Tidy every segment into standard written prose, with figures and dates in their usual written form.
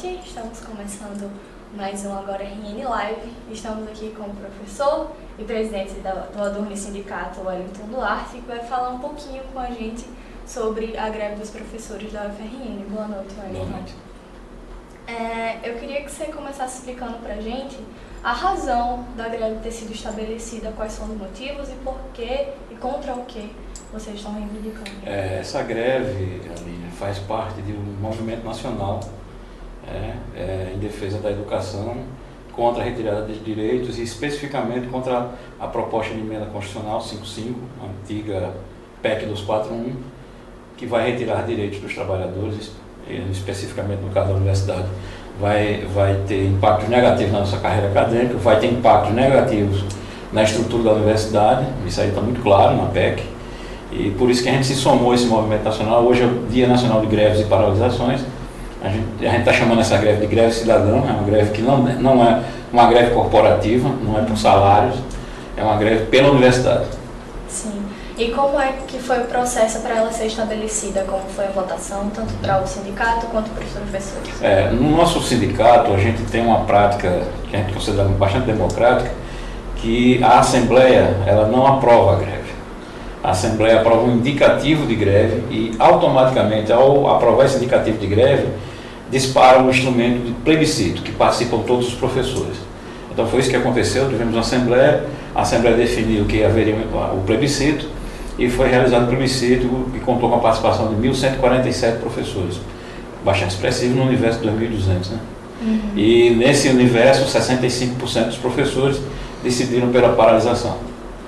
noite. Estamos começando mais um Agora RN Live. Estamos aqui com o professor e presidente do Adurne Sindicato, Wellington Duarte, que vai falar um pouquinho com a gente sobre a greve dos professores da UFRN. Boa noite, Wellington. Boa noite. Eu queria que você começasse explicando para a gente a razão da greve ter sido estabelecida, quais são os motivos e por quê e contra o que vocês estão reivindicando. Essa greve, Aline, faz parte de um movimento nacional em defesa da educação, contra a retirada de direitos e especificamente contra a proposta de emenda constitucional 55, a antiga PEC 241, que vai retirar direitos dos trabalhadores, especificamente no caso da universidade. Vai ter impactos negativos na nossa carreira acadêmica, vai ter impactos negativos na estrutura da universidade, isso aí está muito claro na PEC, e por isso que a gente se somou a esse movimento nacional. Hoje é o Dia Nacional de Greves e Paralisações. A gente está chamando essa greve de greve cidadã, é uma greve que não é uma greve corporativa, não é por salários, é uma greve pela universidade. Sim. E como é que foi o processo para ela ser estabelecida? Como foi a votação, tanto para o sindicato quanto para os professores? No nosso sindicato, a gente tem uma prática que a gente considera bastante democrática, que a Assembleia ela não aprova a greve. A Assembleia aprova um indicativo de greve e, automaticamente, ao aprovar esse indicativo de greve, dispara um instrumento de plebiscito, que participam todos os professores. Então foi isso que aconteceu, tivemos uma Assembleia, a Assembleia definiu que haveria o plebiscito, e foi realizado o plebiscito que contou com a participação de 1.147 professores, bastante expressivo no universo de 2.200, né? Uhum. E nesse universo, 65% dos professores decidiram pela paralisação.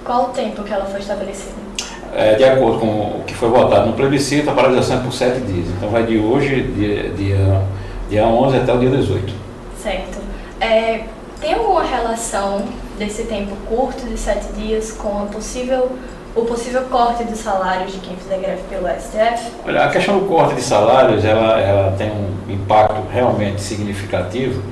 Qual o tempo que ela foi estabelecida? De acordo com o que foi votado no plebiscito, a paralisação é por 7 dias. Então vai de hoje, dia 11 até o dia 18. Certo. Tem alguma relação desse tempo curto de 7 dias com o possível corte dos salários de quem fizer greve pelo STF? Olha, a questão do corte de salários, ela tem um impacto realmente significativo,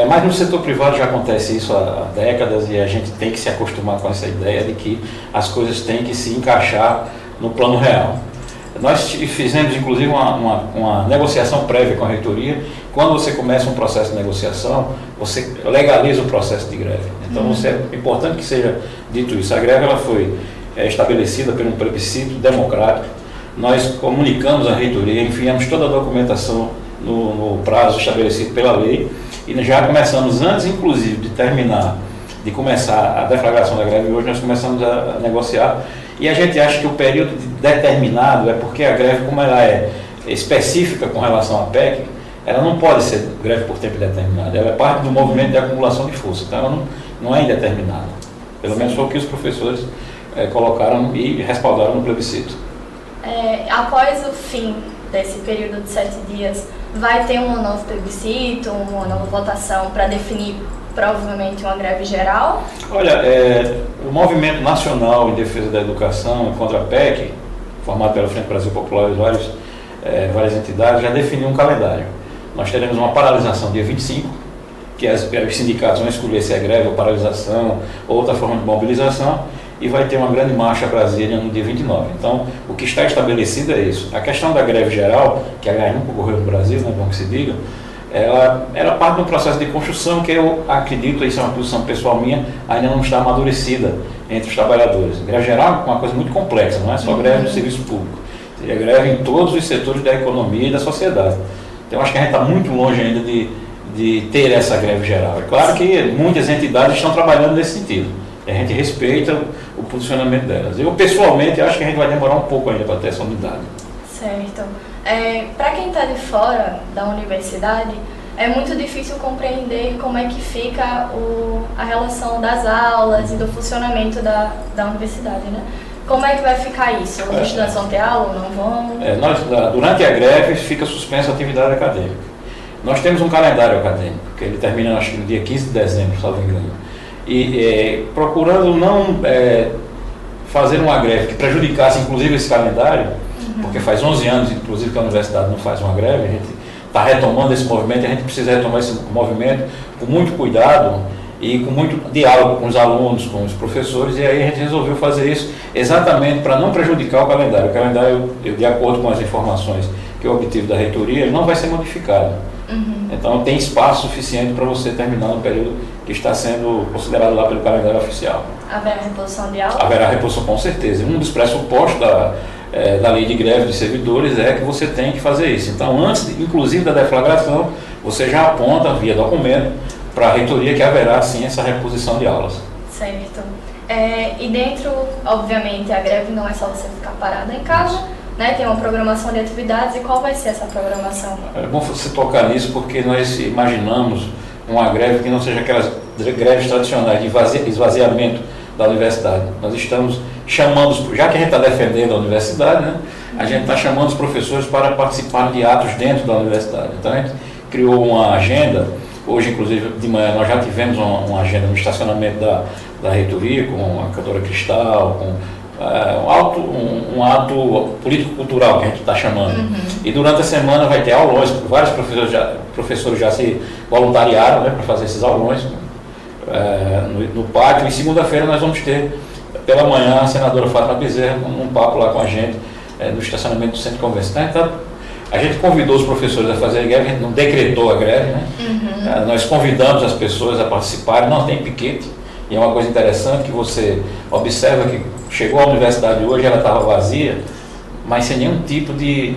mas no setor privado já acontece isso há décadas e a gente tem que se acostumar com essa ideia de que as coisas têm que se encaixar no plano real. Nós fizemos, inclusive, uma negociação prévia com a reitoria. Quando você começa um processo de negociação, você legaliza o processo de greve. Então, é importante que seja dito isso. A greve ela foi estabelecida por um plebiscito democrático. Nós comunicamos à reitoria, enviamos toda a documentação no prazo estabelecido pela lei e já começamos, antes inclusive de começar a deflagração da greve, hoje nós começamos a negociar. E a gente acha que o período determinado é porque a greve, como ela é específica com relação à PEC, ela não pode ser greve por tempo determinado. Ela é parte do movimento de acumulação de força, então ela não é indeterminada. Pelo menos foi o que os professores colocaram e respaldaram no plebiscito. Após o fim desse período de 7 dias, vai ter um novo plebiscito, uma nova votação para definir provavelmente uma greve geral? Olha, o Movimento Nacional em Defesa da Educação contra a PEC, formado pela Frente Brasil Popular e várias entidades, já definiu um calendário. Nós teremos uma paralisação dia 25, que os sindicatos vão escolher se é greve ou paralisação ou outra forma de mobilização, e vai ter uma grande marcha a Brasília no dia 29. Então, o que está estabelecido é isso. A questão da greve geral, que a GAI nunca ocorreu no Brasil, né, bom que se diga, ela parte de um processo de construção que eu acredito, isso é uma posição pessoal minha, ainda não está amadurecida entre os trabalhadores. Greve geral é uma coisa muito complexa, não é só greve no serviço público, seria greve em todos os setores da economia e da sociedade. Então acho que a gente está muito longe ainda de ter essa greve geral. É claro que muitas entidades estão trabalhando nesse sentido, a gente respeita o posicionamento delas. Eu pessoalmente acho que a gente vai demorar um pouco ainda para ter essa unidade. Certo. Para quem está de fora da universidade, é muito difícil compreender como é que fica a relação das aulas e do funcionamento da universidade, né? Como é que vai ficar isso? Os estudantes vão ter aula ou não vão? Durante a greve fica suspensa a atividade acadêmica. Nós temos um calendário acadêmico, que ele termina acho que no dia 15 de dezembro, salvo engano. E procurando não fazer uma greve que prejudicasse inclusive esse calendário, porque faz 11 anos, inclusive, que a universidade não faz uma greve, a gente está retomando esse movimento, e a gente precisa retomar esse movimento com muito cuidado e com muito diálogo com os alunos, com os professores, e aí a gente resolveu fazer isso exatamente para não prejudicar o calendário. O calendário, de acordo com as informações que eu obtive da reitoria, ele não vai ser modificado. Então tem espaço suficiente para você terminar no período que está sendo considerado lá pelo calendário oficial. Haverá reposição de aula? Haverá reposição, com certeza. Um dos pressupostos da lei de greve de servidores é que você tem que fazer isso. Então, antes, inclusive, da deflagração, você já aponta via documento para a reitoria que haverá, sim, essa reposição de aulas. Certo. E dentro, obviamente, a greve não é só você ficar parado em casa, né? Tem uma programação de atividades. E qual vai ser essa programação? É bom você tocar nisso porque nós imaginamos uma greve que não seja aquelas greves tradicionais de esvaziamento da universidade. Nós estamos chamando, já que a gente está defendendo a universidade, né, a gente está chamando os professores para participar de atos dentro da universidade. Então a gente criou uma agenda, hoje inclusive de manhã nós já tivemos uma agenda no estacionamento da reitoria, com a cantora Cristal, com um ato político-cultural que a gente está chamando. E durante a semana vai ter aulões, vários professores já se voluntariaram, né, para fazer esses aulões no pátio. E segunda-feira nós vamos ter, pela manhã, a senadora Fátima Bezerra um papo lá com a gente no estacionamento do Centro de Convenção. Então, a gente convidou os professores a fazer a greve, a gente não decretou a greve, né? Nós convidamos as pessoas a participarem, não tem piquete. E é uma coisa interessante que você observa que chegou à universidade hoje, ela estava vazia, mas sem nenhum tipo de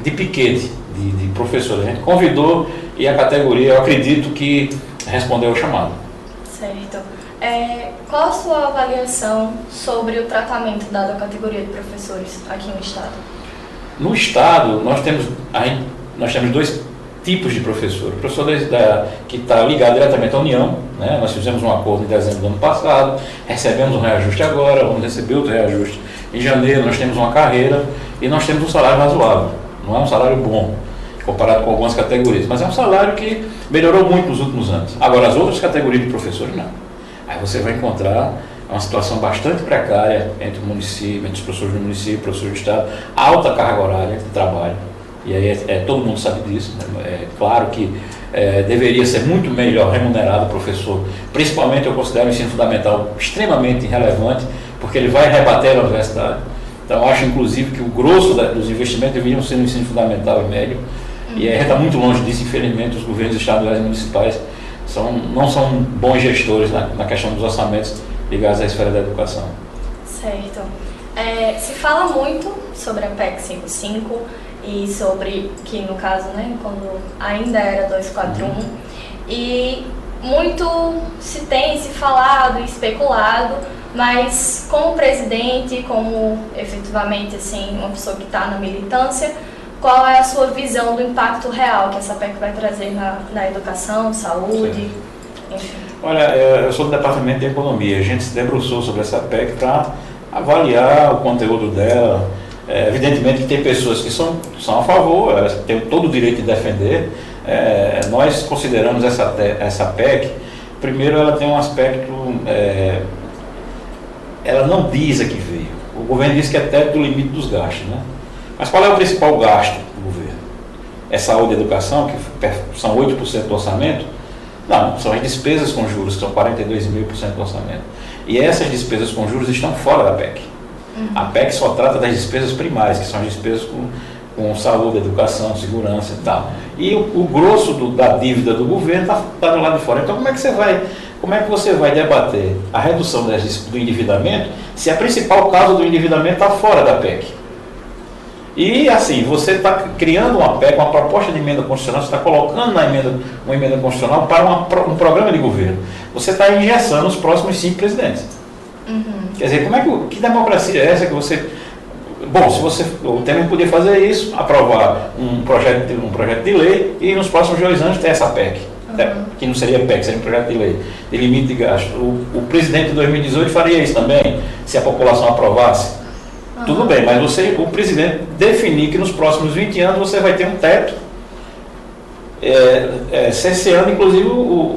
piquete de professor. A gente convidou e a categoria, eu acredito que respondeu ao chamado. Certo. Qual a sua avaliação sobre o tratamento dado à categoria de professores aqui no Estado? No Estado, nós temos dois tipos de professor. O professor que está ligado diretamente à União, né? Nós fizemos um acordo em dezembro do ano passado, recebemos um reajuste agora, vamos receber outro reajuste em janeiro, nós temos uma carreira e nós temos um salário razoável. Não é um salário bom, comparado com algumas categorias, mas é um salário que melhorou muito nos últimos anos. Agora, as outras categorias de professores, não. Aí você vai encontrar uma situação bastante precária entre o município, entre os professores do município, professores do Estado, alta carga horária de trabalho. E aí todo mundo sabe disso, né? É claro que deveria ser muito melhor remunerado o professor, principalmente eu considero o ensino fundamental extremamente relevante, porque ele vai rebater a universidade. Então eu acho inclusive que o grosso dos investimentos deveriam ser no ensino fundamental e médio, e a gente está muito longe disso. Infelizmente os governos estaduais e municipais não são bons gestores na questão dos orçamentos ligados à esfera da educação. Certo. Se fala muito sobre a PEC 55, e sobre, que no caso, né, quando ainda era 241, e muito se falado e especulado, mas como presidente, como efetivamente assim, uma pessoa que está na militância, qual é a sua visão do impacto real que essa PEC vai trazer na educação, saúde, enfim? Olha, eu sou do Departamento de Economia, a gente se debruçou sobre essa PEC para avaliar o conteúdo dela. Evidentemente que tem pessoas que são a favor, elas têm todo o direito de defender. Nós consideramos essa PEC, primeiro ela tem um aspecto, ela não diz a que veio. O governo diz que é teto do limite dos gastos, né? Mas qual é o principal gasto do governo? É saúde e educação, que são 8% do orçamento? Não, são as despesas com juros, que são 42,5% do orçamento. E essas despesas com juros estão fora da PEC. A PEC só trata das despesas primárias, que são as despesas com saúde, educação, segurança e tal. E o grosso da dívida do governo está do lado de fora. Então como é que você vai debater a redução do endividamento se a principal causa do endividamento está fora da PEC? E assim, você está criando uma PEC, uma proposta de emenda constitucional, você está colocando uma emenda constitucional para um programa de governo. Você está engessando os próximos 5 presidentes. Quer dizer, que democracia é essa que você... Bom, o Temer podia fazer isso, aprovar um projeto de lei e nos próximos 2 anos ter essa PEC, que não seria PEC, seria um projeto de lei, de limite de gasto. O presidente de 2018 faria isso também, se a população aprovasse. Tudo bem, mas o presidente definir que nos próximos 20 anos você vai ter um teto, cerceando inclusive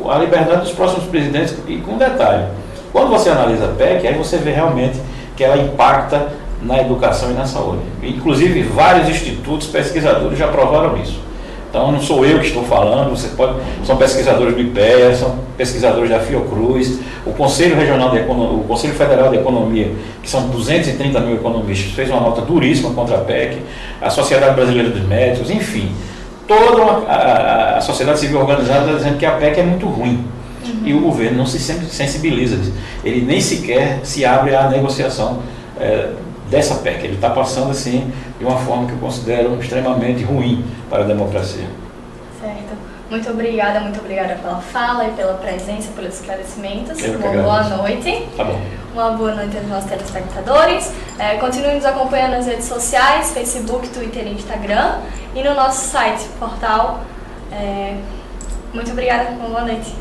a liberdade dos próximos presidentes. E com um detalhe, quando você analisa a PEC, aí você vê realmente que ela impacta na educação e na saúde. Inclusive, vários institutos, pesquisadores já provaram isso. Então, não sou eu que estou falando, são pesquisadores do IPEA, são pesquisadores da Fiocruz, o Conselho Federal de Economia, que são 230 mil economistas, fez uma nota duríssima contra a PEC, a Sociedade Brasileira dos Médicos, enfim. toda a sociedade civil organizada está dizendo que a PEC é muito ruim. E o governo não se sensibiliza disso. Ele nem sequer se abre à negociação dessa PEC. Ele está passando assim de uma forma que eu considero extremamente ruim para a democracia. Certo. Muito obrigada pela fala e pela presença, pelos esclarecimentos. Uma boa noite. Tá bom. Uma boa noite aos nossos telespectadores. Continue nos acompanhando nas redes sociais, Facebook, Twitter e Instagram. E no nosso site, portal. Muito obrigada. Uma boa noite.